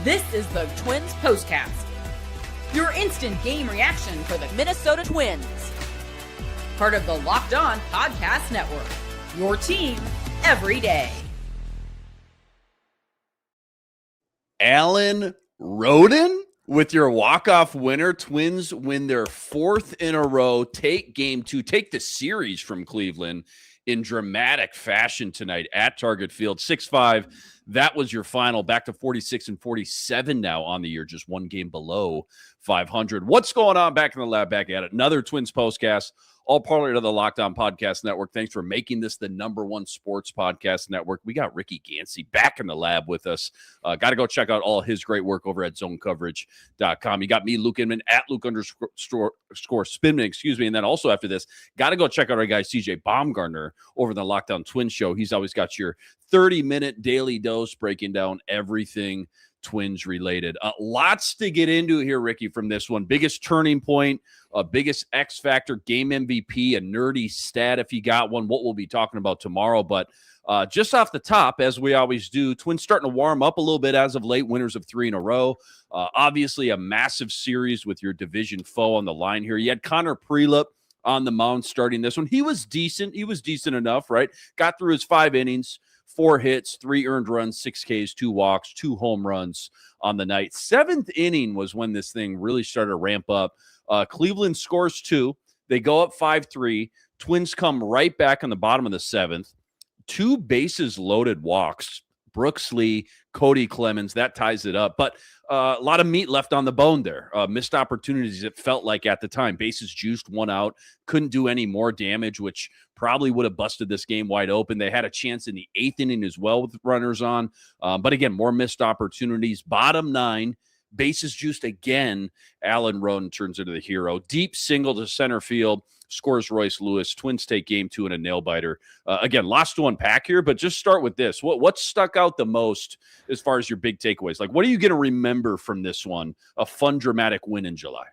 This is the Twins POSTCAST, your instant game reaction for the Minnesota Twins. Part of the Locked On Podcast Network, your team every day. Alan Roden with your walk-off winner. Twins win their fourth in a row, take game two, take the series from Cleveland in dramatic fashion tonight at Target Field. 6-5. That was your final. Back to 46 and 47 now on the year, just one game below 500. What's going on back in the lab? Back at it. Another Twins postcast, all part of the Locked On Podcast Network. Thanks for making this the #1 sports podcast network. We got Ricky Gansey back in the lab with us. Got to go check out all his great work over at zonecoverage.com. You got me, Luke Inman, at Luke_Spinman, and then also after this, got to go check out our guy CJ Baumgartner over the Locked On Twins show. He's always got your 30-minute daily dose breaking down everything Twins related. Lots to get into here, Ricky, from this one. Biggest turning point, biggest X factor, game MVP, a nerdy stat if you got one, what we'll be talking about tomorrow. But just off the top, as we always do, Twins starting to warm up a little bit as of late, winners of 3 in a row. Obviously a massive series with your division foe on the line here. You had Connor Prelup on the mound starting this one. He was decent. He was decent enough, right? Got through his 5 innings. 4 hits, 3 earned runs, 6 Ks, 2 walks, 2 home runs on the night. 7th inning was when this thing really started to ramp up. Cleveland scores 2. They go up 5-3. Twins come right back in the bottom of the 7th. 2 bases loaded walks. Brooks Lee, Cody Clemens, that ties it up. But a lot of meat left on the bone there. Missed opportunities, it felt like at the time. Bases juiced, 1 out. Couldn't do any more damage, which probably would have busted this game wide open. They had a chance in the 8th inning as well with runners on. But again, more missed opportunities. Bottom 9, bases juiced again. Alan Roden turns into the hero. Deep single to center field. Scores Royce Lewis. Twins take game 2 in a nail-biter. Again, lots to unpack here, but just start with this. What stuck out the most as far as your big takeaways? Like, what are you going to remember from this one? A fun, dramatic win in July.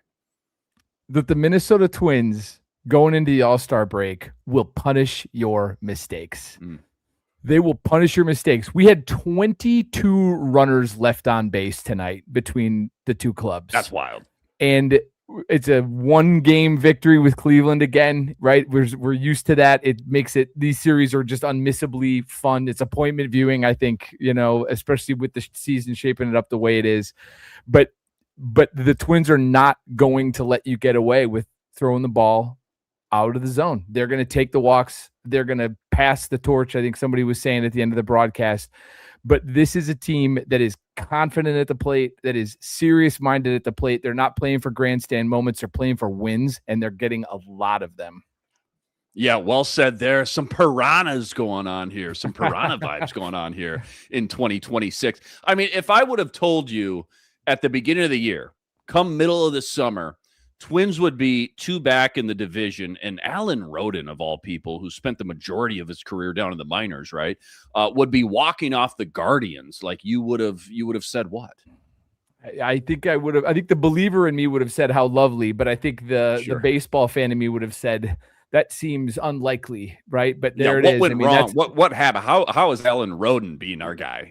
That the Minnesota Twins, going into the All-Star break, will punish your mistakes. They will punish your mistakes. We had 22 runners left on base tonight between the two clubs. That's wild. And it's a 1-game victory with Cleveland again, right? We're used to that. It makes it, these series are just unmissably fun. It's appointment viewing, I think, especially with the season shaping it up the way it is. But the Twins are not going to let you get away with throwing the ball out of the zone. They're going to take the walks. They're going to pass the torch. I think somebody was saying at the end of the broadcast. But this is a team that is confident at the plate, that is serious-minded at the plate. They're not playing for grandstand moments. They're playing for wins, and they're getting a lot of them. Yeah, well said there. Some piranhas going on here, some piranha vibes going on here in 2026. I mean, if I would have told you at the beginning of the year, come middle of the summer, Twins would be 2 back in the division, and Alan Roden, of all people, who spent the majority of his career down in the minors, right, would be walking off the Guardians. Like, you would have said what? I think I would have. I think the believer in me would have said how lovely, but I think the baseball fan in me would have said that seems unlikely, right? But there it is. What went wrong? What happened? How is Alan Roden being our guy?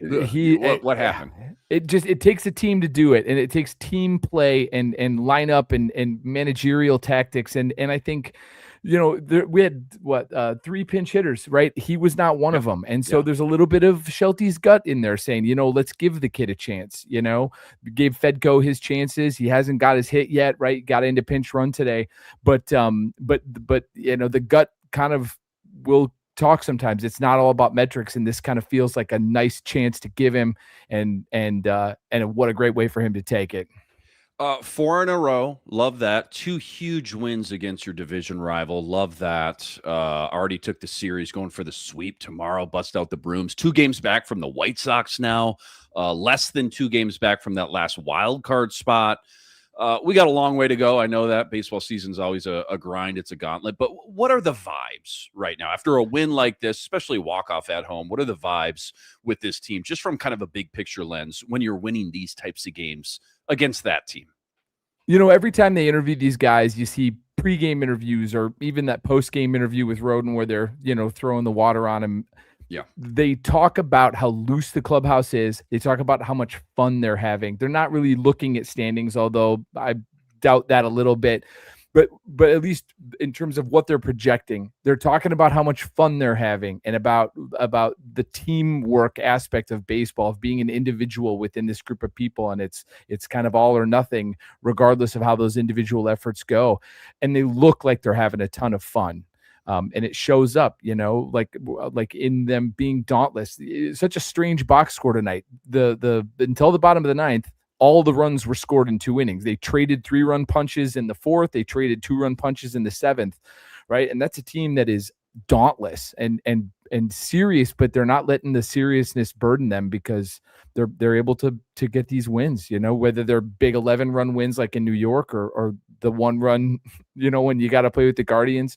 What happened? It takes a team to do it, and it takes team play and lineup and managerial tactics. And I think, we had 3 pinch hitters, right? He was not one of them. And so there's a little bit of Shelty's gut in there saying, let's give the kid a chance, gave Fedko his chances. He hasn't got his hit yet, right? Got into pinch run today, but the gut kind of will talk sometimes. It's not all about metrics, and this kind of feels like a nice chance to give him, and what a great way for him to take it. 4 in a row. Love that. 2 huge wins against your division rival. Love that. Already took the series, going for the sweep tomorrow. Bust out the brooms. 2 games back from the White Sox now. Less than 2 games back from that last wild card spot. We got a long way to go. I know that baseball season's always a grind. It's a gauntlet. But what are the vibes right now after a win like this, especially walk-off at home? What are the vibes with this team, just from kind of a big picture lens, when you're winning these types of games against that team? Every time they interview these guys, you see pregame interviews or even that postgame interview with Roden where they're, throwing the water on him. Yeah. They talk about how loose the clubhouse is. They talk about how much fun they're having. They're not really looking at standings, although I doubt that a little bit. But at least in terms of what they're projecting, they're talking about how much fun they're having and about the teamwork aspect of baseball, of being an individual within this group of people. And it's kind of all or nothing, regardless of how those individual efforts go. And they look like they're having a ton of fun. And it shows up, like in them being dauntless. It's such a strange box score tonight. The until the bottom of the ninth, all the runs were scored in 2 innings. They traded 3-run punches in the 4th. They traded 2-run punches in the 7th, right? And that's a team that is dauntless and serious, but they're not letting the seriousness burden them because they're able to get these wins, whether they're big 11-run wins like in New York or the 1-run, when you got to play with the Guardians.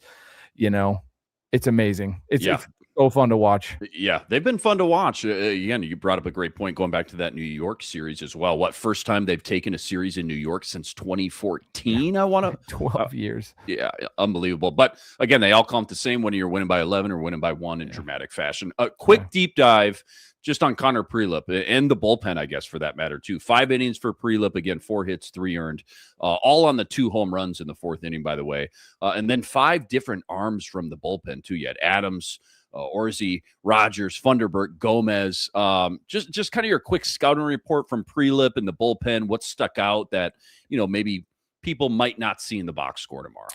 It's amazing. It's so fun to watch. Yeah, they've been fun to watch. Again, you brought up a great point going back to that New York series as well. What, first time they've taken a series in New York since 2014? I want to 12 years. Yeah, unbelievable. But again, they all count the same when you're winning by 11 or winning by 1 in dramatic fashion. A quick deep dive just on Connor Prelip and the bullpen, I guess, for that matter, too. 5 innings for Prelip. Again, 4 hits, 3 earned, all on the 2 home runs in the 4th inning, by the way. And then 5 different arms from the bullpen, too. You had Adams, Orzi, Rogers, Funderburk, Gomez. Just kind of your quick scouting report from Prelip and the bullpen. What stuck out that, maybe people might not see in the box score tomorrow?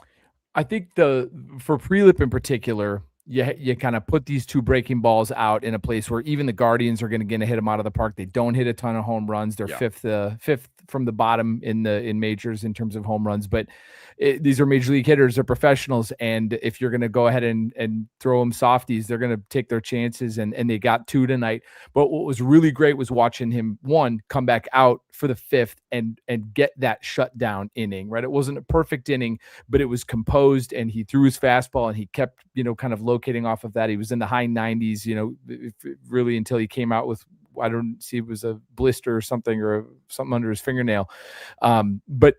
I think for Prelip in particular, you kind of put these 2 breaking balls out in a place where even the Guardians are going to hit them out of the park. They don't hit a ton of home runs. They're fifth from the bottom in majors in terms of home runs, but these are major league hitters. They're professionals, and if you're going to go ahead and throw them softies, they're going to take their chances, and they got 2 tonight. But what was really great was watching him, one, come back out for the 5th and get that shutdown inning, right? It wasn't a perfect inning, but it was composed, and he threw his fastball, and he kept, kind of locating off of that. He was in the high 90s, really until he came out with, I don't see, it was a blister or something under his fingernail. But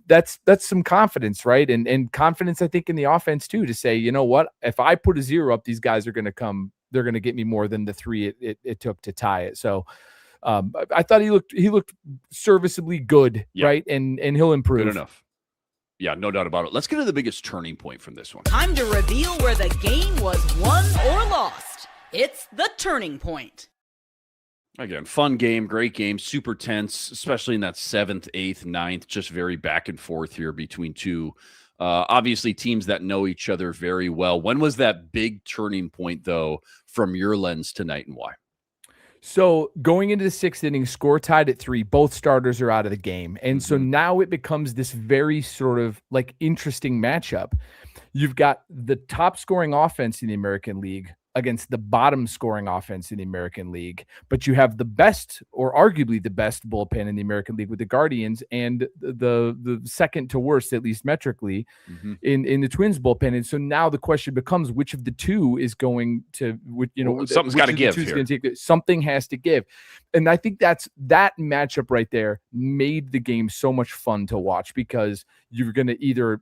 that's some confidence, right? And confidence, I think, in the offense too, to say, you know what, if I put a 0 up, these guys are going to come, they're going to get me more than the 3 it took to tie it. So I thought he looked serviceably good, right? And he'll improve. Good enough. Yeah, no doubt about it. Let's get to the biggest turning point from this one. Time to reveal where the game was won or lost. It's the turning point. Again, fun game, great game, super tense, especially in that 7th, 8th, 9th, just very back and forth here between 2. Obviously, teams that know each other very well. When was that big turning point, though, from your lens tonight, and why? So going into the 6th inning, score tied at 3, both starters are out of the game. And so now it becomes this very sort of like interesting matchup. You've got the top scoring offense in the American League against the bottom scoring offense in the American League, but you have the best, or arguably the best, bullpen in the American League with the Guardians, and the second to worst, at least metrically, in the Twins bullpen. And so now the question becomes, which of the 2 is going to, something's got to give here. Something has to give. And I think that matchup right there made the game so much fun to watch, because you're going to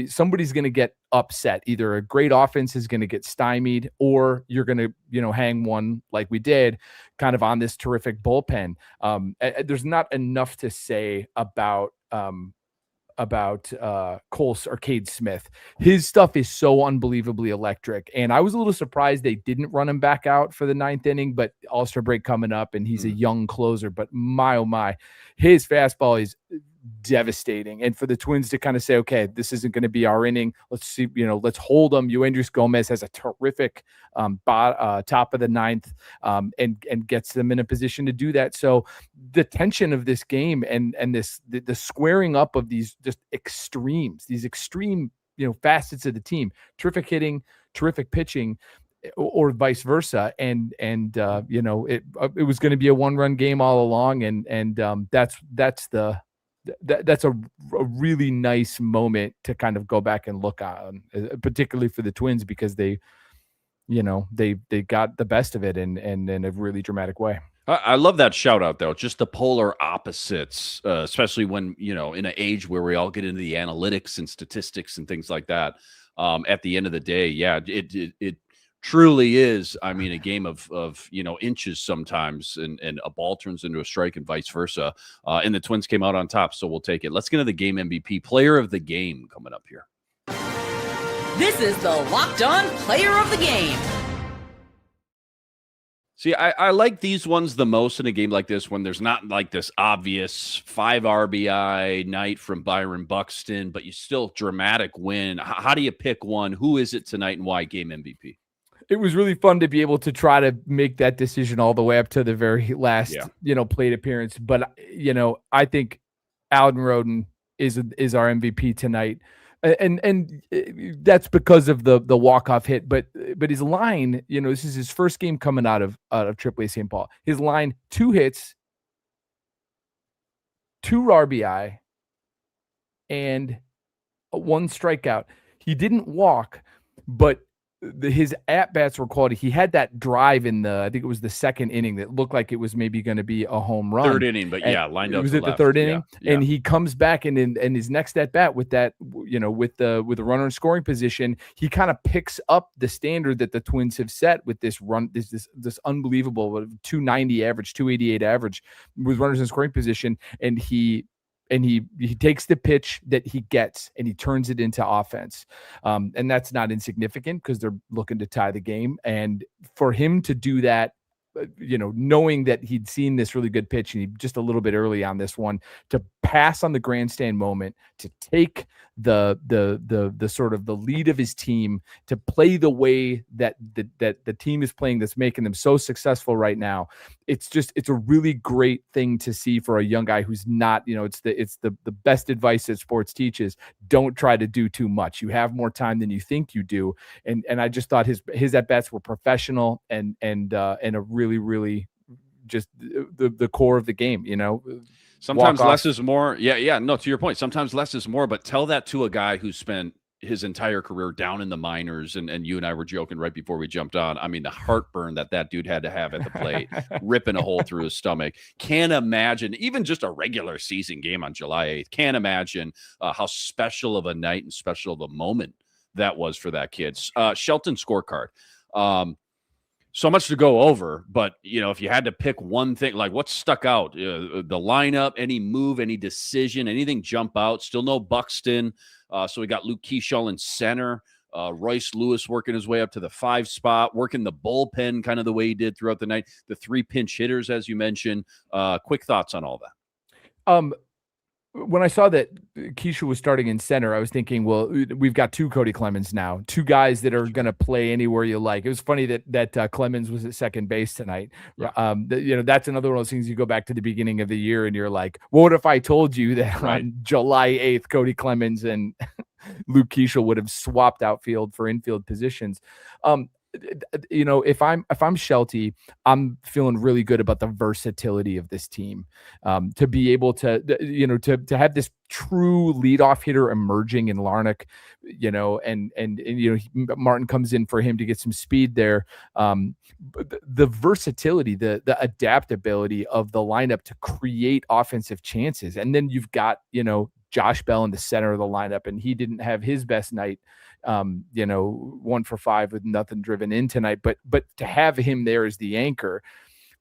somebody's going to get upset. Either a great offense is going to get stymied, or you're going to, hang one like we did kind of on this terrific bullpen. There's not enough to say about Cole's Arcade Smith. His stuff is so unbelievably electric. And I was a little surprised they didn't run him back out for the 9th inning, but All-Star break coming up, and he's a young closer, but my, oh my, his fastball is devastating. And for the Twins to kind of say, okay, this isn't going to be our inning. Let's see, let's hold them. Yoendrys Gomez has a terrific top of the 9th and gets them in a position to do that. So the tension of this game and the squaring up of these just extremes, these extreme, facets of the team, terrific hitting, terrific pitching, or vice versa. And it was going to be a 1-run game all along. And that's a really nice moment to kind of go back and look on, particularly for the Twins, because they got the best of it in a really dramatic way. I love that shout out, though. Just the polar opposites, especially when, in an age where we all get into the analytics and statistics and things like that. At the end of the day, yeah, it truly is, I mean, a game of inches sometimes, and a ball turns into a strike and vice versa. And the Twins came out on top, so we'll take it. Let's get into the game MVP, player of the game coming up here. This is the Locked On Player of the Game. See, I like these ones the most in a game like this, when there's not like this obvious 5 RBI night from Byron Buxton, but you still dramatic win. How do you pick one? Who is it tonight and why game MVP? It was really fun to be able to try to make that decision all the way up to the very last, plate appearance. But, I think Alan Roden is our MVP tonight. And that's because of the walk-off hit, but his line, this is his first game coming out of AAA St. Paul. His line: 2 hits, 2 RBI, and 1 strikeout. He didn't walk, but his at-bats were quality. He had that drive in I think it was the 2nd inning that looked like it was maybe going to be a home run. 3rd inning, but lined up. It was at the 3rd inning, and he comes back and his next at-bat with that, with the runner in scoring position, he kind of picks up the standard that the Twins have set with this run, this unbelievable 290 average, 288 average with runners in scoring position, and he takes the pitch that he gets and he turns it into offense. And that's not insignificant because they're looking to tie the game. And for him to do that, knowing that he'd seen this really good pitch and he just a little bit early on this one, to pass on the grandstand moment, to take the sort of the lead of his team, to play the way that the team is playing, that's making them so successful right now. It's a really great thing to see for a young guy who's not, it's the best advice that sports teaches. Don't try to do too much. You have more time than you think you do. And I just thought his at-bats were professional and a really just the core of the game, Sometimes less is more. Yeah. No, to your point, sometimes less is more, but tell that to a guy who spent his entire career down in the minors, and you and I were joking right before we jumped on. I mean, the heartburn that dude had to have at the plate, ripping a hole through his stomach. Can't imagine, even just a regular season game on July 8th, can't imagine how special of a night and special of a moment that was for that kid. Shelton scorecard. So much to go over, but if you had to pick one thing, like what stuck out, the lineup, any move, any decision, anything jump out? Still no Buxton. So we got Luke Keeschall in center, Royce Lewis working his way up to the 5 spot, working the bullpen kind of the way he did throughout the night. The 3 pinch hitters, as you mentioned. Quick thoughts on all that. When I saw that Keisha was starting in center, I was thinking, well, we've got 2 Cody Clemens now, 2 guys that are going to play anywhere you like. It was funny that Clemens was at second base tonight. Yeah. That's another one of those things. You go back to the beginning of the year and you're like, what if I told you that on July 8th, Cody Clemens and Luke Keeschall would have swapped outfield for infield positions? If I'm Shelty, I'm feeling really good about the versatility of this team. To be able to have this true leadoff hitter emerging in Larnach, Martin comes in for him to get some speed there. The versatility, the adaptability of the lineup to create offensive chances. And then you've got, Josh Bell in the center of the lineup, and he didn't have his best night. 1 for 5 with nothing driven in tonight, but to have him there as the anchor,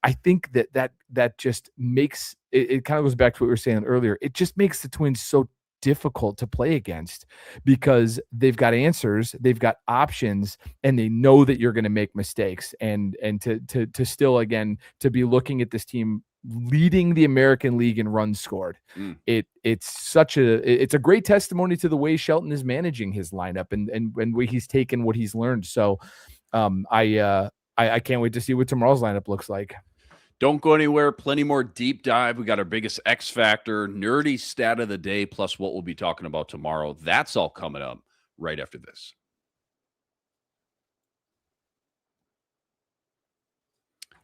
I think that just makes it kind of goes back to what we were saying earlier. It just makes the Twins so difficult to play against because they've got answers, they've got options, and they know that you're going to make mistakes. And to still, again, to be looking at this team leading the American League in runs scored. It's a great testimony to the way Shelton is managing his lineup and way he's taken what he's learned. So I can't wait to see what tomorrow's lineup looks like. Don't go anywhere. Plenty more deep dive. We got our biggest X factor, nerdy stat of the day, plus what we'll be talking about tomorrow. That's all coming up right after this.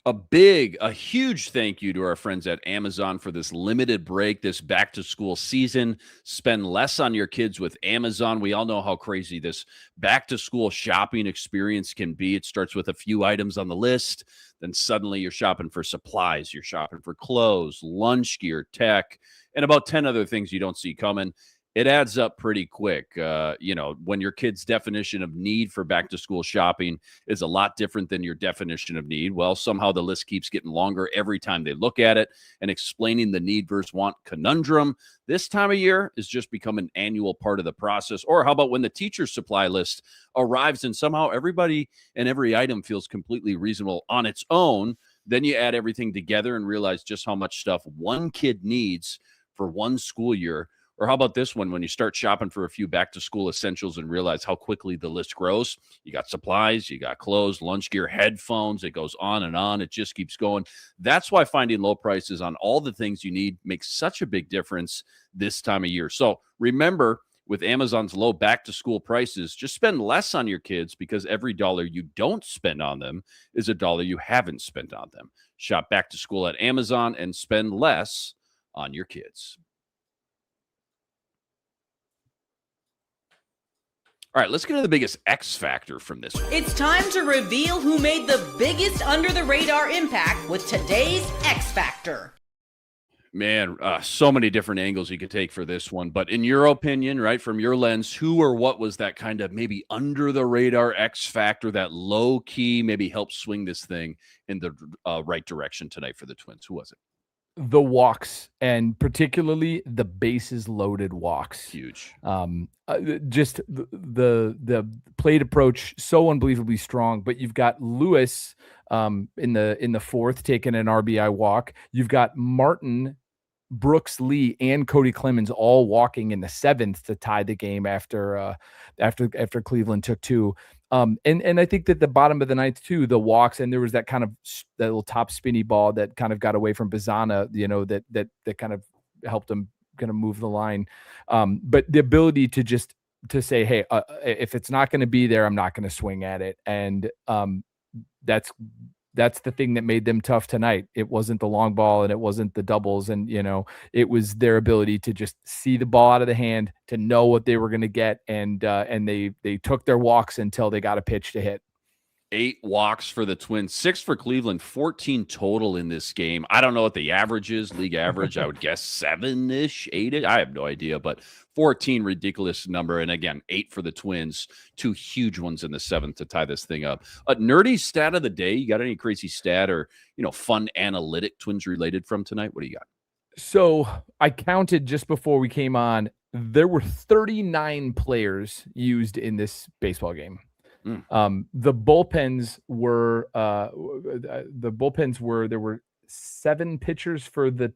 A huge thank you to our friends at Amazon for this limited break, this back-to-school season. Spend less on your kids with Amazon. We all know how crazy this back-to-school shopping experience can be. It starts with a few items on the list. Then suddenly you're shopping for supplies. You're shopping for clothes, lunch gear, tech, and about 10 other things you don't see coming. it adds up pretty quick. When your kid's definition of need for back to school shopping is a lot different than your definition of need, well, somehow the list keeps getting longer every time they look at it, and explaining the need versus want conundrum this time of year is just become an annual part of the process. Or how about when the teacher's supply list arrives and somehow everybody and every item feels completely reasonable on its own? Then you add everything together and realize just how much stuff one kid needs for one school year. Or how about this one, when you start shopping for a few back-to-school essentials and realize how quickly the list grows? You got supplies, you got clothes, lunch gear, headphones. It goes on and on. It just keeps going. That's why finding low prices on all the things you need makes such a big difference this time of year. So remember, with Amazon's low back-to-school prices, just spend less on your kids, because every dollar you don't spend on them is a dollar you haven't spent on them. Shop back to school at Amazon and spend less on your kids. All right, let's get to the biggest X factor from this one. It's time to reveal who made the biggest under-the-radar impact with today's X Factor. Man, so many different angles you could take for this one. But in your opinion, right, from your lens, who or what was that kind of maybe under-the-radar X factor that low-key maybe helped swing this thing in the right direction tonight for the Twins? Who was it? The walks, and particularly the bases loaded walks. Huge. Just the plate approach, so unbelievably strong. But you've got Lewis in the fourth taking an RBI walk. You've got Martin, Brooks, Lee, and Cody Clemens all walking in the seventh to tie the game after Cleveland took two. And I think that the bottom of the ninth too, the walks, and there was that kind of that little top spinny ball that kind of got away from Bazana, that kind of helped him kind of move the line. But the ability to say, hey, if it's not going to be there, I'm not going to swing at it. And that's the thing that made them tough tonight. It wasn't the long ball and it wasn't the doubles. And, it was their ability to just see the ball out of the hand, to know what they were going to get. And they took their walks until they got a pitch to hit. 8 walks for the Twins, 6 for Cleveland, 14 total in this game. I don't know what the average is, league average. I would guess 7-ish, 8-ish. I have no idea, but 14, ridiculous number. And again, 8 for the Twins, 2 huge ones in the seventh to tie this thing up. A nerdy stat of the day. You got any crazy stat or, fun analytic Twins related from tonight? What do you got? So I counted just before we came on, there were 39 players used in this baseball game. The bullpens were there were 7 pitchers for the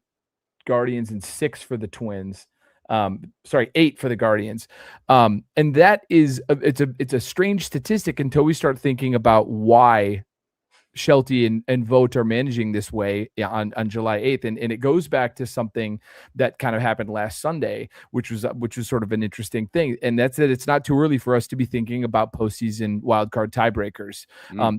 Guardians and 6 for the Twins. 8 for the Guardians. And that is it's a strange statistic until we start thinking about why Shelty and Vogt are managing this way on July 8th. And it goes back to something that kind of happened last Sunday, which was sort of an interesting thing. And that's that it's not too early for us to be thinking about postseason wildcard tiebreakers.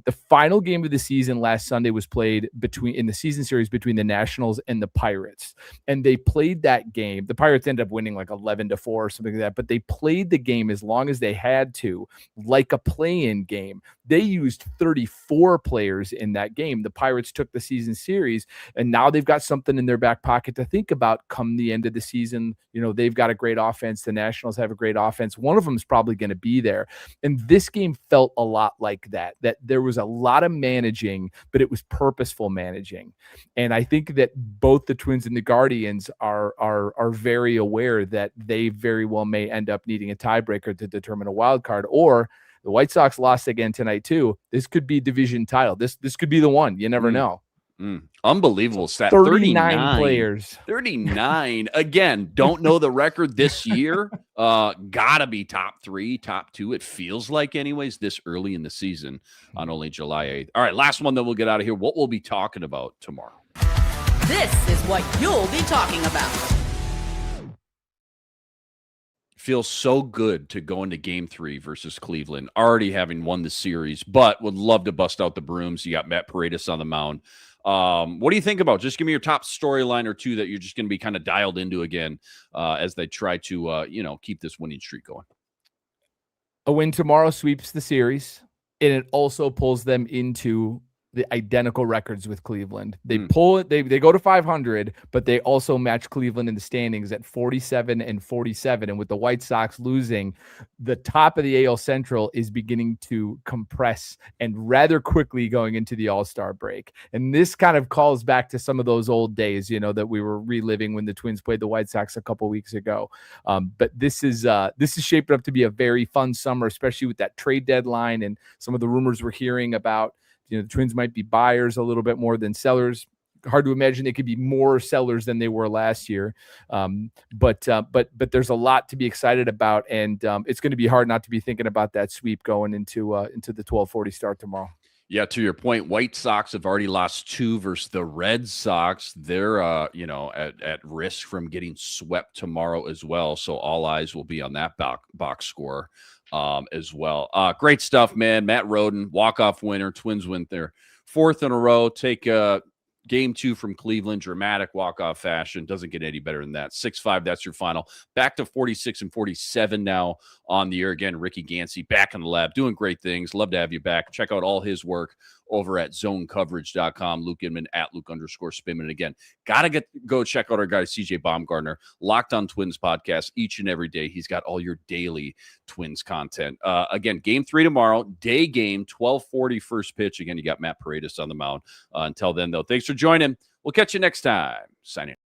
The final game of the season last Sunday was played in the season series between the Nationals and the Pirates. And they played that game. The Pirates ended up winning like 11-4 or something like that, but they played the game as long as they had to, like a play-in game. They used 34 players in that game. The Pirates took the season series, and now they've got something in their back pocket to think about come the end of the season. They've got a great offense. The Nationals have a great offense. One of them is probably going to be there. And this game felt a lot like that there was a lot of managing, but it was purposeful managing. And I think that both the Twins and the Guardians are very aware that they very well may end up needing a tiebreaker to determine a wild card, or the White Sox lost again tonight too. This could be division title. This could be the one. You never know. Unbelievable stat. 39 players. 39. Again, don't know the record this year. Gotta be top 3, top 2. It feels like anyways this early in the season on only July 8th. All right, last one, then we'll get out of here. What we'll be talking about tomorrow. This is what you'll be talking about. Feels so good to go into game 3 versus Cleveland, already having won the series, but would love to bust out the brooms. You got Matt Paredes on the mound. What do you think about? Just give me your top storyline or 2 that you're just going to be kind of dialed into again as they try to, keep this winning streak going. A win tomorrow sweeps the series, and it also pulls them into the identical records with Cleveland. They pull it, they go to 500, but they also match Cleveland in the standings at 47 and 47. And with the White Sox losing, the top of the AL Central is beginning to compress and rather quickly going into the All-Star break. And this kind of calls back to some of those old days, that we were reliving when the Twins played the White Sox a couple weeks ago. But this is shaping up to be a very fun summer, especially with that trade deadline and some of the rumors we're hearing about. The Twins might be buyers a little bit more than sellers. Hard to imagine they could be more sellers than they were last year. But there's a lot to be excited about, and it's going to be hard not to be thinking about that sweep going into the 12:40 start tomorrow. Yeah, to your point, White Sox have already lost 2 versus the Red Sox. They're at risk from getting swept tomorrow as well. So all eyes will be on that box score as well. Great stuff, man. Matt Roden, walk-off winner. Twins win their 4th in a row. Take Game 2 from Cleveland, dramatic walk-off fashion. Doesn't get any better than that. 6-5, that's your final. Back to 46 and 47 now on the air. Again, Ricky Gansey back in the lab, doing great things. Love to have you back. Check out all his work over at zonecoverage.com. Luke Inman at Luke_Spinman. Again, got to go check out our guy, CJ Baumgartner, Locked on Twins podcast each and every day. He's got all your daily Twins content. Again, Game 3 tomorrow, day game, 12:40 first pitch. Again, you got Matt Paredes on the mound. Until then, though, thanks for joining. We'll catch you next time. Signing.